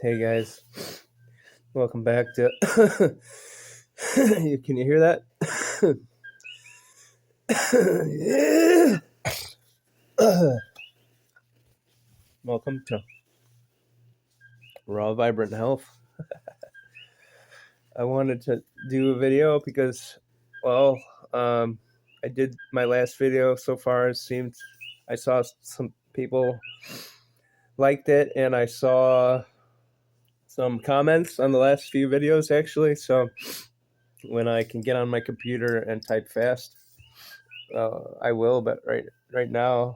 Hey guys, welcome back to. Can you hear that? Yeah. Welcome to Raw Vibrant Health. I wanted to do a video because, well, I did my last video so far. It seemed I saw some people liked it, and I saw some comments on the last few videos actually. So when I can get on my computer and type fast, I will. But right now,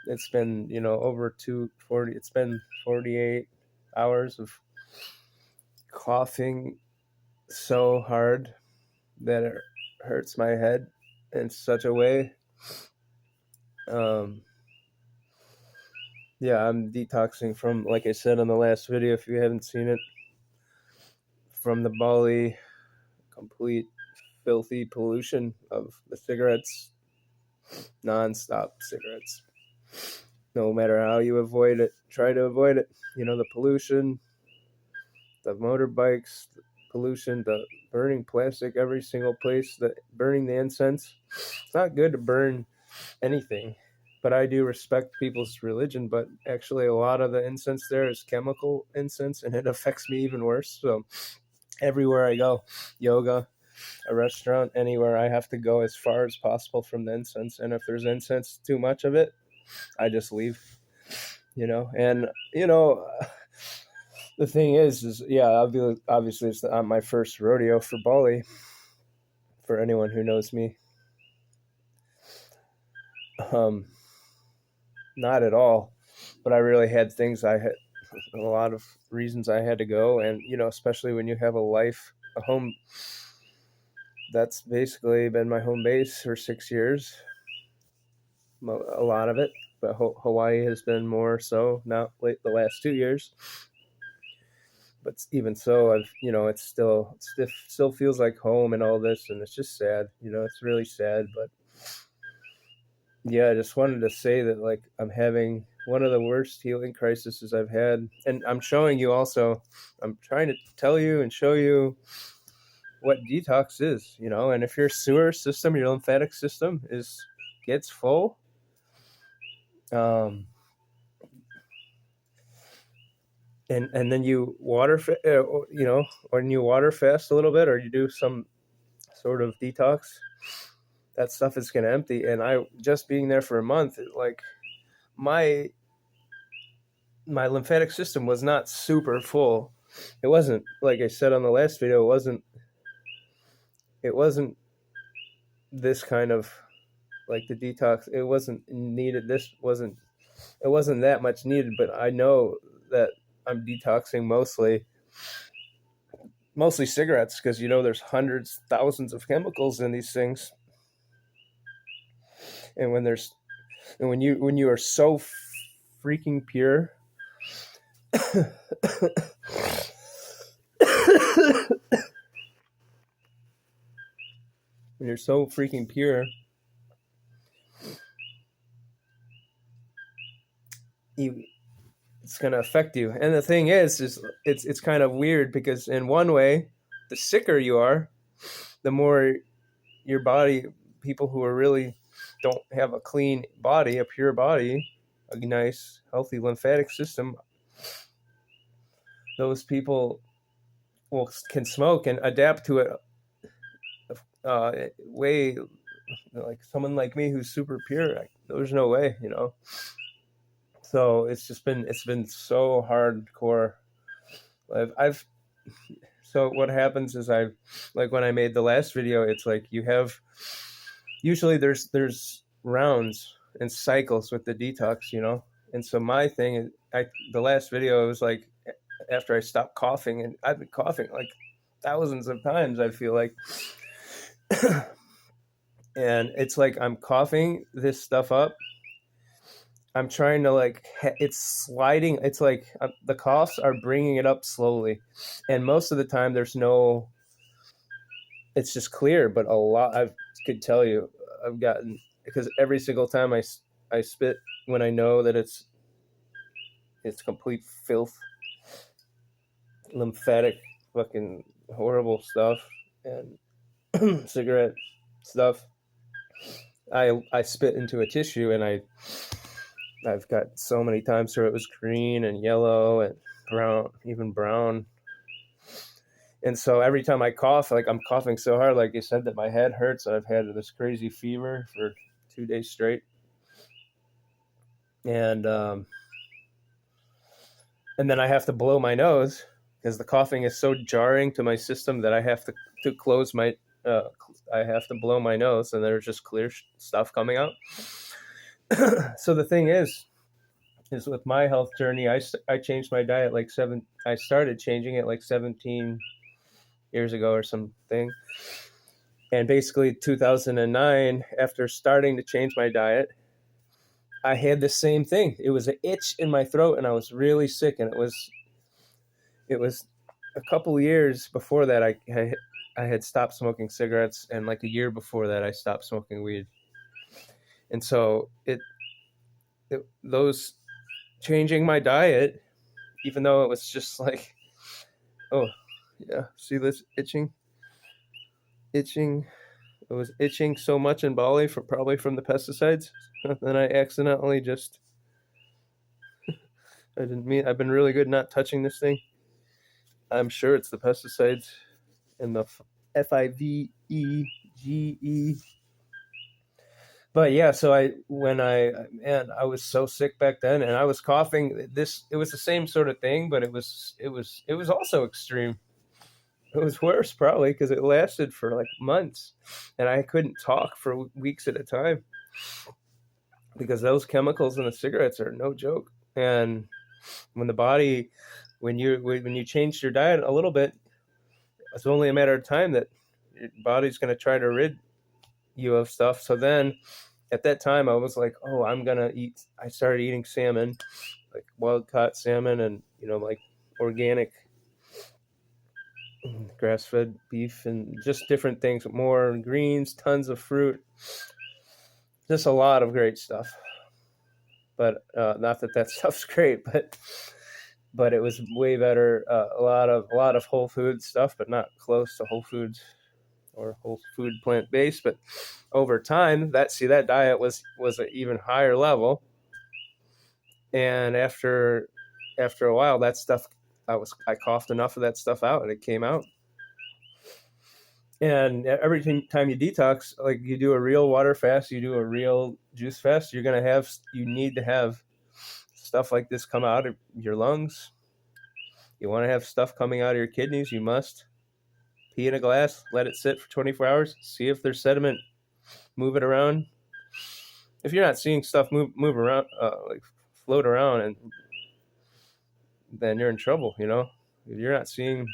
it's been over 240. It's been 48 hours of coughing so hard that it hurts my head in such a way. Um, yeah, I'm detoxing from, like I said on the last video, if you haven't seen it, from the Bali complete filthy pollution of the cigarettes, non-stop cigarettes. No matter how you avoid it, try to avoid it. The pollution, the motorbikes, the pollution, the burning plastic every single place, the burning the incense. It's not good to burn anything, but I do respect people's religion. But actually, a lot of the incense there is chemical incense, and it affects me even worse. So everywhere I go, yoga, a restaurant, anywhere, I have to go as far as possible from the incense. And if there's incense, too much of it, I just leave. And the thing is yeah, obviously it's not my first rodeo for Bali. For anyone who knows me, um, not at all. But I really had things. I had a lot of reasons I had to go, and especially when you have a home. That's basically been my home base for 6 years. A lot of it, but Hawaii has been more so now the last 2 years. But even so, it's still feels like home and all this, and it's just sad. It's really sad. But yeah, I just wanted to say that, like, I'm having one of the worst healing crises I've had, and I'm showing you also. I'm trying to tell you and show you what detox is. And if your sewer system, your lymphatic system gets full, and then you when you water fast a little bit, or you do some sort of detox, that stuff is going to empty. And I just being there for a month, like my lymphatic system was not super full. It wasn't, like I said on the last video, it wasn't this kind of, like, the detox. It wasn't needed. It wasn't that much needed. But I know that I'm detoxing mostly cigarettes, because there's hundreds, thousands of chemicals in these things. And when you are so freaking pure, when you're so freaking pure, it's going to affect you. And the thing is it's kind of weird, because in one way, the sicker you are, the more your body, people who are really don't have a clean body, a pure body, a nice healthy lymphatic system, those people can smoke and adapt to it way, like someone like me who's super pure. There's no way. So it's been so hardcore. I've So what happens is, like when I made the last video, it's like usually there's rounds and cycles with the detox, and so my thing, the last video, it was like after I stopped coughing, and I've been coughing like thousands of times, I feel like. And it's like I'm coughing this stuff up. I'm trying to, like, it's sliding. It's like the coughs are bringing it up slowly. And most of the time it's just clear. But a lot, I could tell you, I've gotten, because every single time I spit, when I know that it's complete filth, lymphatic, fucking horrible stuff, and cigarette stuff. I spit into a tissue, and I've got so many times where it was green and yellow and brown, even brown. And so every time I cough, like I'm coughing so hard, like you said, that my head hurts. I've had this crazy fever for 2 days straight, and and then I have to blow my nose because the coughing is so jarring to my system that I have to close my. I have to blow my nose, and there's just clear stuff coming out. So the thing is with my health journey, I changed my diet like I started changing it like 17 years ago or something. And basically 2009, after starting to change my diet, I had the same thing. It was an itch in my throat, and I was really sick. And it was a couple years before that I had stopped smoking cigarettes, and like a year before that I stopped smoking weed. And so those changing my diet, even though it was just like, oh yeah, see this itching. It was itching so much in Bali probably from the pesticides. Then I accidentally just, I didn't mean, I've been really good not touching this thing. I'm sure it's the pesticides and the FIVEGE. But yeah, so I was so sick back then, and I was coughing. It was the same sort of thing, but it was also extreme. It was worse probably because it lasted for like months, and I couldn't talk for weeks at a time because those chemicals in the cigarettes are no joke. And when the body, when you change your diet a little bit, it's only a matter of time that your body's going to try to rid you of stuff. So then at that time I was like, oh, I started eating salmon, like wild caught salmon, and like organic grass-fed beef, and just different things, more greens, tons of fruit, just a lot of great stuff. But not that stuff's great, but it was way better. A lot of whole food stuff, but not close to whole foods or whole food plant based. But over time, that diet was an even higher level. And after a while, that stuff, I coughed enough of that stuff out, and it came out. And every time you detox, like you do a real water fast, you do a real juice fast, you need to have stuff like this come out of your lungs. You want to have stuff coming out of your kidneys, you must pee in a glass, let it sit for 24 hours, see if there's sediment, move it around. If you're not seeing stuff move around, like float around, and then you're in trouble. If you're not seeing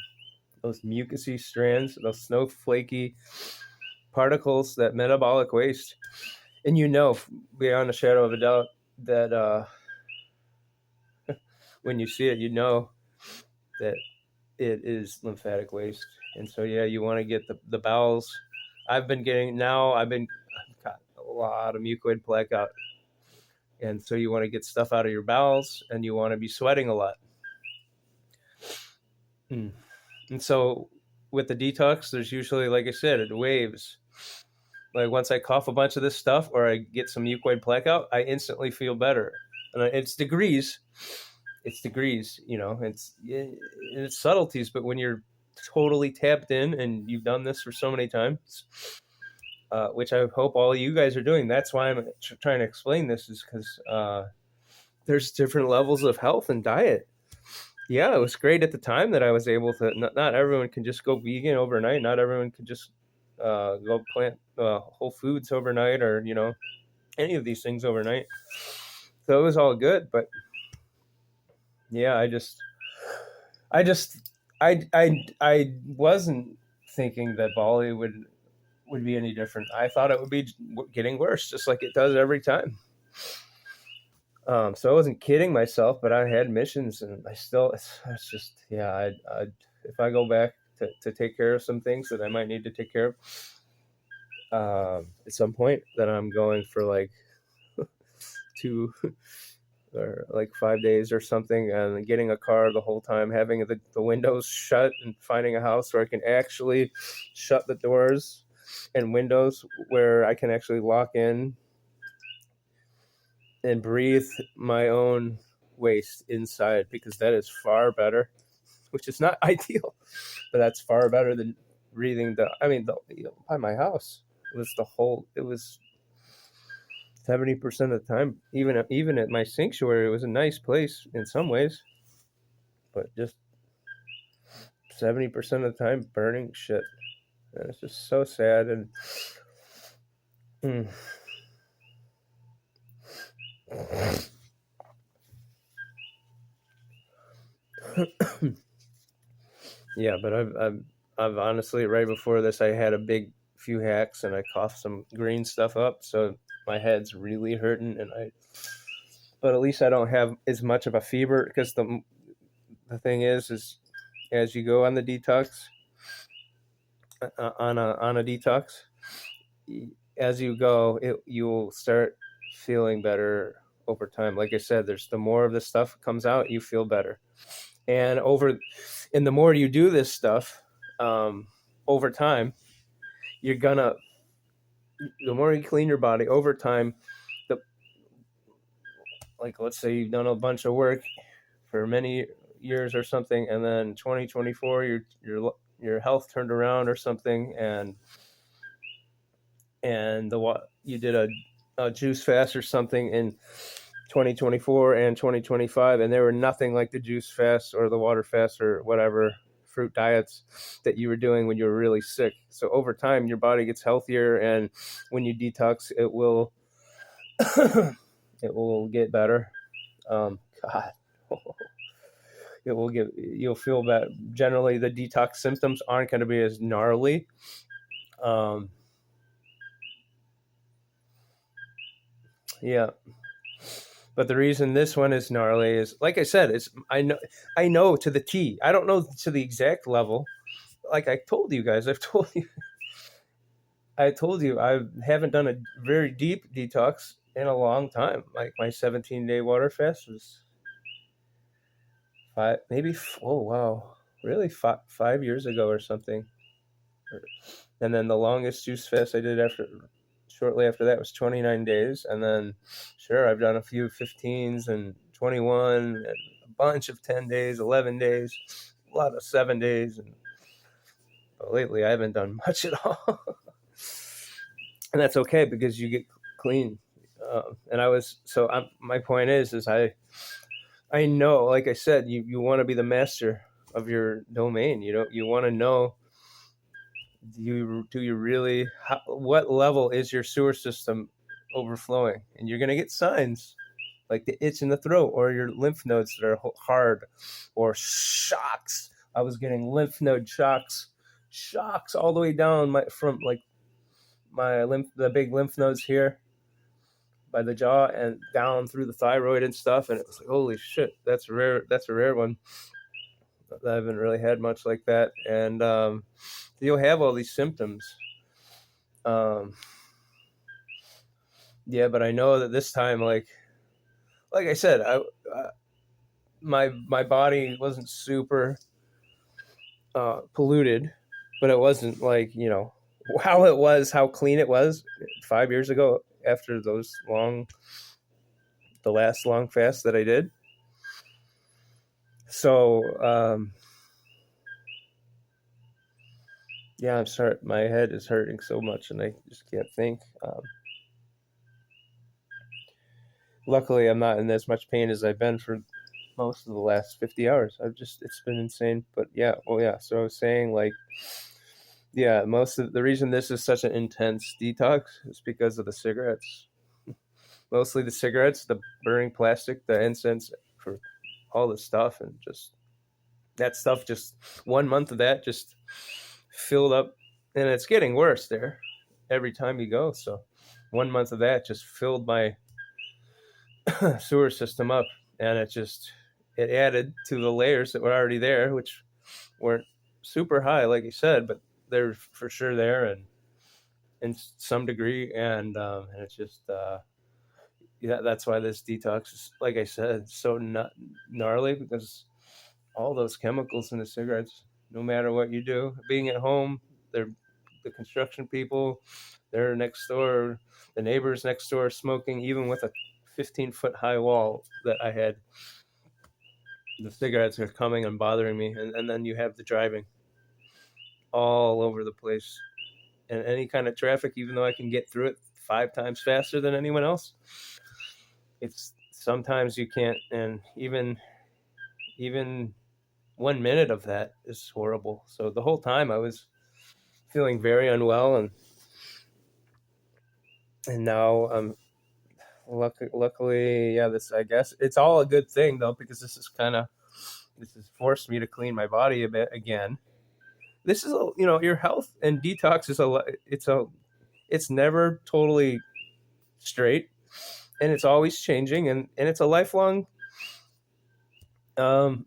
those mucousy strands, those snowflakey particles, that metabolic waste, and beyond a shadow of a doubt that when you see it, that it is lymphatic waste. And so yeah, you want to get the bowels. I've got a lot of mucoid plaque out, and so you want to get stuff out of your bowels, and you want to be sweating a lot. And so with the detox, there's usually, like I said, it waves. Like once I cough a bunch of this stuff or I get some mucoid plaque out, I instantly feel better. And it's degrees. It's subtleties, but when you're totally tapped in and you've done this for so many times, which I hope all of you guys are doing. That's why I'm trying to explain this, is because there's different levels of health and diet. Yeah, it was great at the time that I was able to. Not everyone can just go vegan overnight. Not everyone can just go plant whole foods overnight, or any of these things overnight. So it was all good, but yeah, I wasn't thinking that Bali would be any different. I thought it would be getting worse, just like it does every time. So I wasn't kidding myself, but I had missions, and it's just, yeah, if I go back to take care of some things that I might need to take care of at some point, then I'm going for like or like 5 days or something, and getting a car the whole time, having the windows shut, and finding a house where I can actually shut the doors and windows, where I can actually lock in and breathe my own waste inside, because that is far better, which is not ideal, but that's far better than breathing by my house was the whole, it was 70% of the time, even at my sanctuary, it was a nice place in some ways, but just 70% of the time burning shit. And it's just so sad. And mm. Yeah, but I've honestly, right before this, I had a big few hacks and I coughed some green stuff up, so my head's really hurting, but at least I don't have as much of a fever, because the thing is as you go on the detox, on a detox, as you go, you'll start feeling better over time. Like I said, there's the more of this stuff comes out, you feel better, and the more you do this stuff, over time, you're gonna, the more you clean your body over time, the like, let's say you've done a bunch of work for many years or something, and then 2024 your health turned around or something, and you did a juice fast or something in 2024 and 2025, and they were nothing like the juice fast or the water fast or whatever fruit diets that you were doing when you were really sick. So over time, your body gets healthier, and when you detox, it will it will get better. God, you'll feel that generally the detox symptoms aren't going to be as gnarly. Um, yeah, but the reason this one is gnarly is, like I said, I know to the T. I don't know to the exact level. Like I told you guys, I told you I haven't done a very deep detox in a long time. Like my 17-day water fast was five, maybe. Oh wow, really? 5 years ago or something. And then the longest juice fast I did shortly after that was 29 days. And then, sure, I've done a few 15s and 21, and a bunch of 10 days, 11 days, a lot of 7 days. But lately, I haven't done much at all. And that's okay, because you get clean. My point is I know, like I said, you want to be the master of your domain. You want to know, do you really, what level is your sewer system overflowing? And you're going to get signs like the itch in the throat, or your lymph nodes that are hard, or shocks. I was getting lymph node shocks all the way down from like the big lymph nodes here by the jaw and down through the thyroid and stuff. And it was like, holy shit, that's a rare one. I haven't really had much like that. And you'll have all these symptoms. Yeah, but I know that this time, like I said, my body wasn't super polluted, but it wasn't like, how clean it was 5 years ago after the last long fast that I did. So yeah, I'm sorry, my head is hurting so much and I just can't think. Luckily, I'm not in as much pain as I've been for most of the last 50 hours. It's been insane. But yeah, so I was saying, like, yeah, most of the reason this is such an intense detox is because of the cigarettes. Mostly the cigarettes, the burning plastic, the incense, for all the stuff, and just that stuff. Just 1 month of that just filled up, and it's getting worse there every time you go. So 1 month of that just filled my sewer system up, and it added to the layers that were already there, which weren't super high, like you said, but they're for sure there, and in some degree, and it's just yeah, that's why this detox is, like I said, so gnarly, because all those chemicals in the cigarettes, no matter what you do, being at home, they're the construction people, they're next door, the neighbors next door smoking, even with a 15-foot high wall that I had. The cigarettes are coming and bothering me, and then you have the driving all over the place, and any kind of traffic, even though I can get through it 5 times faster than anyone else, it's sometimes you can't, and even 1 minute of that is horrible. So the whole time I was feeling very unwell, and now luckily, yeah, this, I guess it's all a good thing though, because this has forced me to clean my body a bit again. This is your health and detox is it's never totally straight, and it's always changing, and it's a lifelong um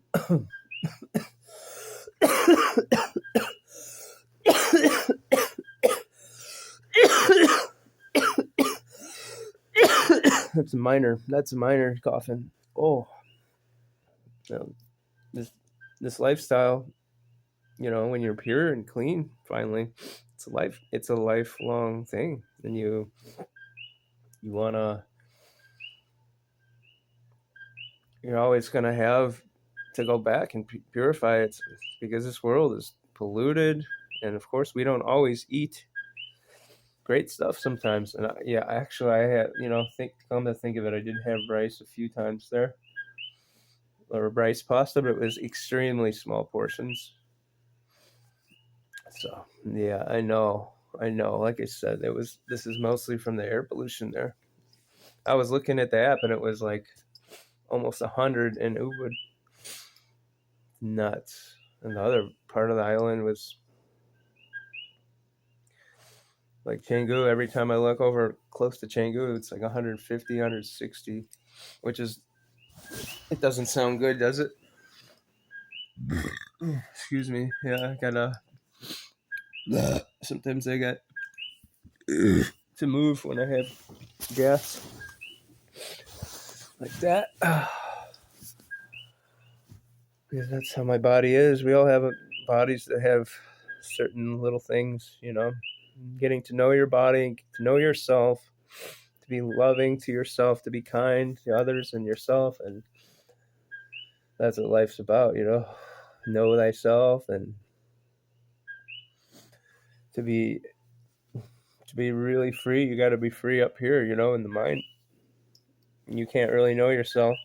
that's a minor coughing. Oh, um, this this lifestyle, when you're pure and clean, finally, it's a lifelong thing, and you wanna you're always gonna have to go back and purify it, because this world is polluted, and of course we don't always eat great stuff sometimes. And yeah, actually, I had, come to think of it, I did have rice a few times there, or rice pasta, but it was extremely small portions. So yeah, I know. Like I said, this is mostly from the air pollution there. I was looking at the app, and it was like almost 100 in Ubud. Nuts. And the other part of the island was like Canggu. Every time I look over close to Canggu, it's like 150, 160, which is, it doesn't sound good, does it? Excuse me. Yeah, I gotta. Sometimes I got to move when I have gas like that. Because that's how my body is. We all have bodies that have certain little things, Getting to know your body, to know yourself, to be loving to yourself, to be kind to others and yourself, and that's what life's about, Know thyself, and to be really free, you got to be free up here, in the mind. You can't really know yourself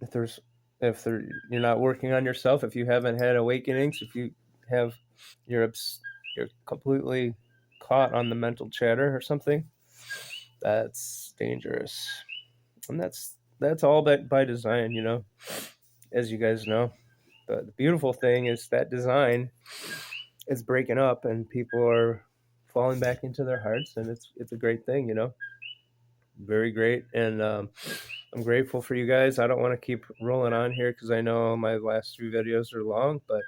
if you're not working on yourself, if you haven't had awakenings, if you have you're you're completely caught on the mental chatter or something. That's dangerous, and that's all by design, as you guys know. But the beautiful thing is that design is breaking up, and people are falling back into their hearts, and it's a great thing, Very great, and I'm grateful for you guys. I don't want to keep rolling on here because I know my last 3 videos are long, but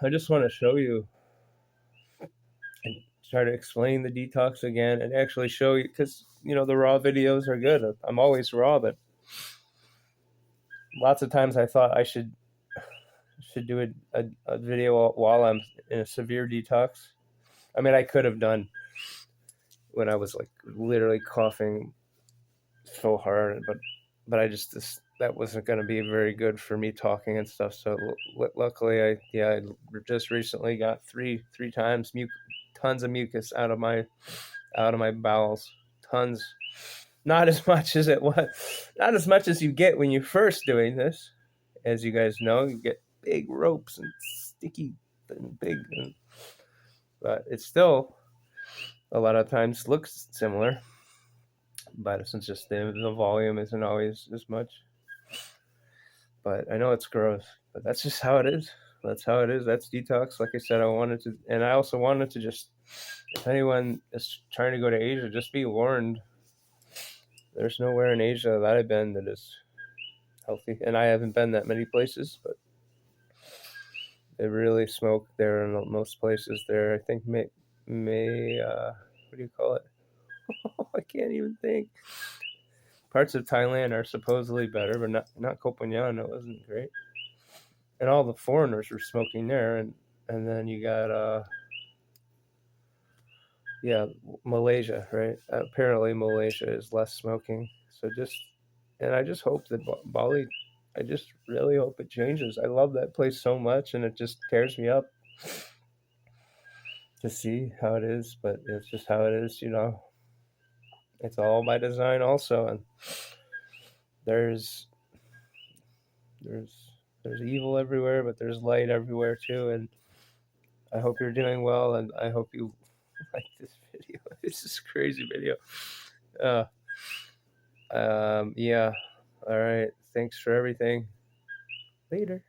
I just want to show you and try to explain the detox again, and actually show you, because the raw videos are good. I'm always raw, but lots of times I thought I should do a video while I'm in a severe detox. I mean, I could have done when I was like literally coughing so hard, but I just that wasn't going to be very good for me talking and stuff. So luckily, I just recently got three times tons of mucus out of my bowels, tons. Not as much as not as much as you get when you're first doing this. As you guys know, you get big ropes and sticky and big, but it still a lot of times looks similar. But since just the volume isn't always as much. But I know it's gross, but that's just how it is. That's how it is. That's detox. Like I said, I also wanted to just, if anyone is trying to go to Asia, just be warned. There's nowhere in Asia that I've been that is healthy, and I haven't been that many places, but they really smoke there in most places there. I think what do you call it? I can't even think. Parts of Thailand are supposedly better, but not Koh Phangan. It wasn't great. And all the foreigners were smoking there, and then you got yeah, Malaysia, right? Apparently Malaysia is less smoking. So just, and I just hope that Bali, I just really hope it changes. I love that place so much, and it just tears me up to see how it is, but it's just how it is, you know. It's all by design also, and there's there's there's evil everywhere, but there's light everywhere too, and I hope you're doing well, and I hope you like this video. This is a crazy video. Uh, yeah. All right. Thanks for everything. Later.